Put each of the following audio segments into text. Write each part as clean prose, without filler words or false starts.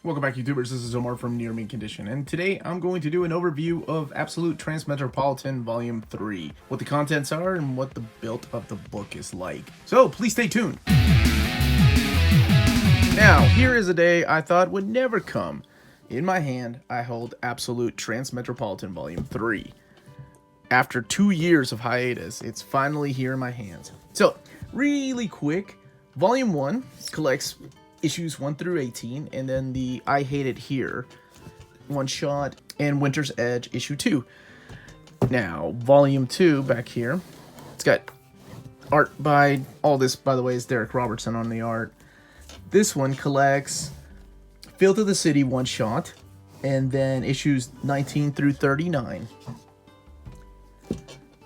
Welcome back, YouTubers. This is Omar from Near Mint Condition, and today I'm going to do an overview of Absolute Transmetropolitan Volume 3, what the contents are and what the build of the book is like. So please stay tuned. Now, here is a day I thought would never come. In my hand, I hold Absolute Transmetropolitan Volume 3. After 2 years of hiatus, it's finally here in my hands. So, really quick, Volume 1 collects issues 1 through 18, and then the I Hate It Here one shot and Winter's Edge issue 2. Now, Volume 2 back here, it's got art by, all this by the way is Darrick Robertson on the art. This one collects Filth of the City one shot, and then issues 19 through 39.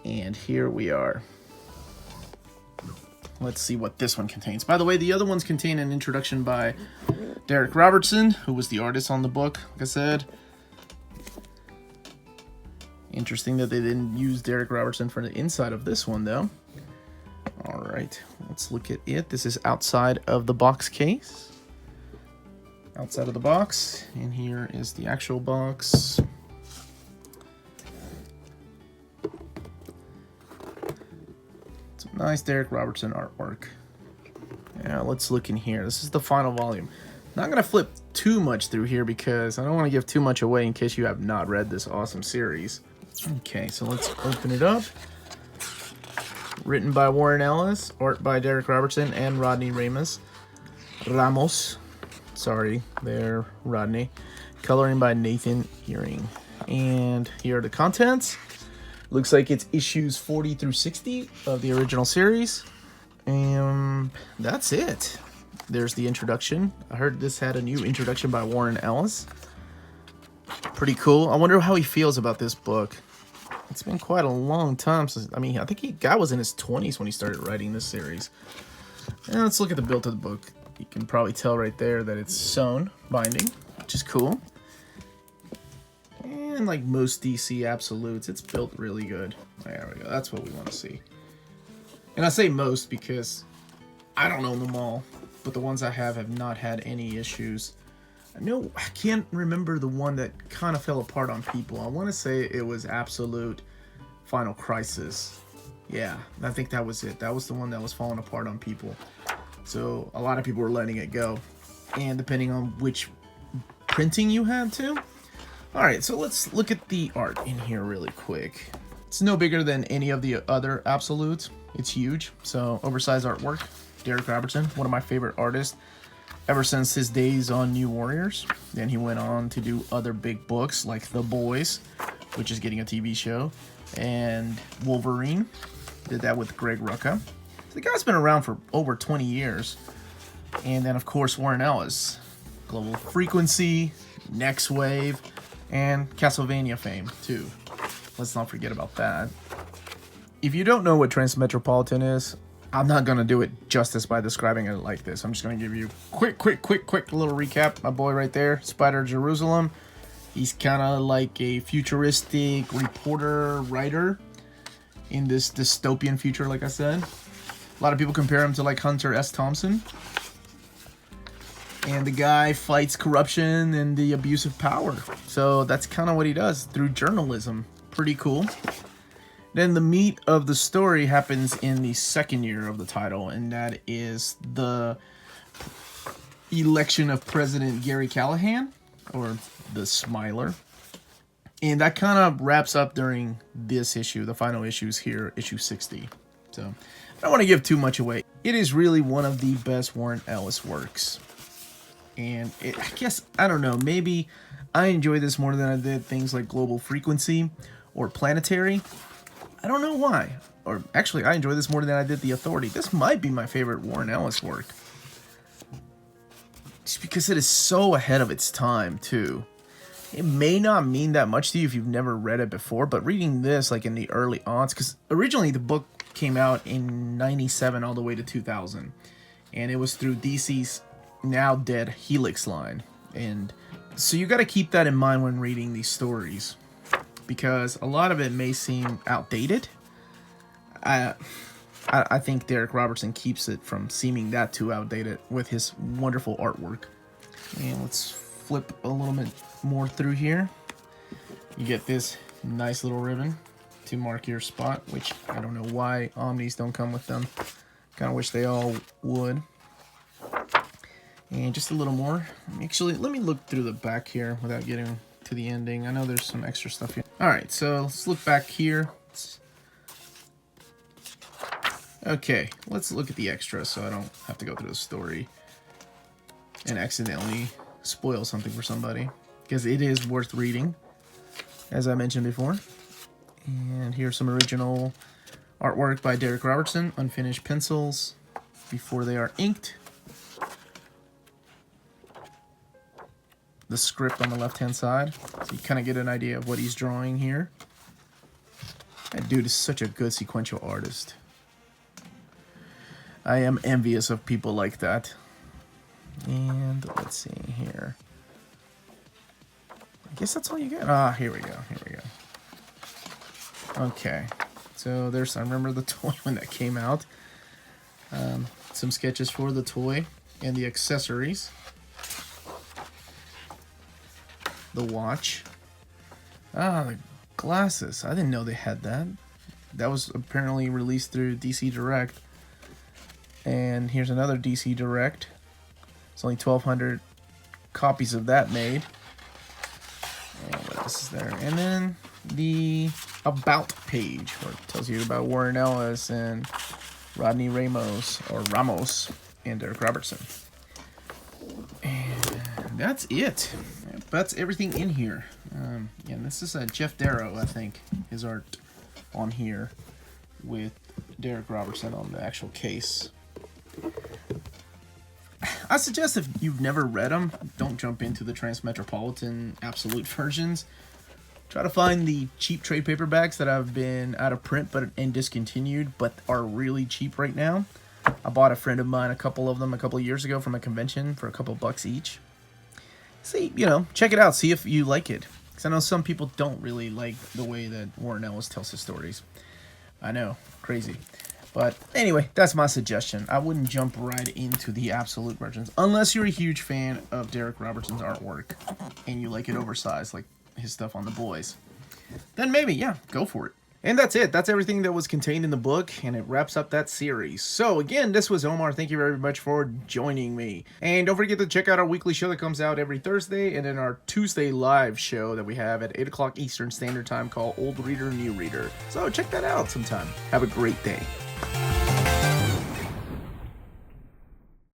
And here we are. Let's see what this one contains. By the way, the other ones contain an introduction by Darrick Robertson, who was the artist on the book, like I said. Interesting that they didn't use Darrick Robertson for the inside of this one, though. Alright, let's look at it. This is outside of the box case. Outside of the box, and here is the actual box. Nice Darrick Robertson artwork. Now let's look in here. This is the final volume. Not going to flip too much through here because I don't want to give too much away in case you have not read this awesome series. Okay, so let's open it up. Written by Warren Ellis, art by Darrick Robertson and Rodney Ramos. Sorry there, Rodney. Coloring by Nathan Earing. And here are the contents. Looks like it's issues 40 through 60 of the original series. And that's it. There's the introduction. I heard this had a new introduction by Warren Ellis. Pretty cool. I wonder how he feels about this book. It's been quite a long time since, I think guy was in his 20s when he started writing this series. And let's look at the build of the book. You can probably tell right there that it's sewn binding, which is cool. And like most DC Absolutes, it's built really good. There we go. That's what we want to see. And I say most because I don't own them all, but the ones I have not had any issues. I can't remember the one that kind of fell apart on people. I want to say it was Absolute Final Crisis. Yeah, I think that was it. That was the one that was falling apart on people. So a lot of people were letting it go. And depending on which printing you had too. Alright, so let's look at the art in here really quick. It's no bigger than any of the other Absolutes. It's huge, so oversized artwork. Darrick Robertson, one of my favorite artists ever since his days on New Warriors. Then he went on to do other big books like The Boys, which is getting a TV show, and Wolverine. Did that with Greg Rucka. So the guy's been around for over 20 years. And then, of course, Warren Ellis. Global Frequency, Next Wave, and Castlevania fame, too. Let's not forget about that. If you don't know what Transmetropolitan is, I'm not going to do it justice by describing it like this. I'm just going to give you quick little recap. My boy right there, Spider Jerusalem. He's kind of like a futuristic reporter, writer in this dystopian future, like I said. A lot of people compare him to like Hunter S. Thompson. And the guy fights corruption and the abuse of power. So that's kind of what he does through journalism. Pretty cool. Then the meat of the story happens in the second year of the title, and that is the election of President Gary Callahan, or the Smiler. And that kind of wraps up during this issue. The final issues here, issue 60. So I don't want to give too much away. It is really one of the best Warren Ellis works. And I don't know, maybe I enjoy this more than I did things like Global Frequency or Planetary. I don't know why. Or actually, I enjoy this more than I did The Authority. This might be my favorite Warren Ellis work. Just because it is so ahead of its time, too. It may not mean that much to you if you've never read it before, but reading this like in the early aughts, because originally the book came out in 97 all the way to 2000. And it was through DC's now dead Helix line, and so you got to keep that in mind when reading these stories, because a lot of it may seem outdated. I think Darrick Robertson keeps it from seeming that too outdated with his wonderful artwork. And let's flip a little bit more through here, you get this nice little ribbon to mark your spot, which I don't know why Omnis don't come with them. Kind of wish they all would. And just a little more. Actually, let me look through the back here without getting to the ending. I know there's some extra stuff here. Alright, so let's look back here. Okay, let's look at the extras so I don't have to go through the story and accidentally spoil something for somebody, because it is worth reading, as I mentioned before. And here's some original artwork by Darrick Robertson, unfinished pencils before they are inked. The script on the left-hand side, so you kind of get an idea of what he's drawing here. That dude is such a good sequential artist. I am envious of people like that. And let's see here. I guess that's all you get. Ah, here we go. Here we go. Okay. So there's, I remember the toy when that came out. Some sketches for the toy and the accessories. The watch. Ah, the glasses. I didn't know they had that. That was apparently released through DC Direct. And here's another DC Direct. It's only 1,200 copies of that made. And what else is there? And then the About page, where it tells you about Warren Ellis and Rodney Ramos, and Darrick Robertson. And that's it. That's everything in here. Yeah, and this is Jeff Darrow, I think, his art on here with Darrick Robertson on the actual case. I suggest if you've never read them, don't jump into the Transmetropolitan Absolute versions. Try to find the cheap trade paperbacks that have been out of print and discontinued, but are really cheap right now. I bought a friend of mine a couple of them a couple of years ago from a convention for a couple bucks each. See, you know, check it out, see if you like it. Because I know some people don't really like the way that Warren Ellis tells his stories. I know, crazy. But anyway, that's my suggestion. I wouldn't jump right into the Absolute versions unless you're a huge fan of Darrick Robertson's artwork and you like it oversized, like his stuff on The Boys. Then maybe, yeah, go for it. And that's it. That's everything that was contained in the book, and it wraps up that series. So again, this was Omar. Thank you very much for joining me. And don't forget to check out our weekly show that comes out every Thursday, and then our Tuesday live show that we have at 8 o'clock Eastern Standard Time called Old Reader, New Reader. So check that out sometime. Have a great day.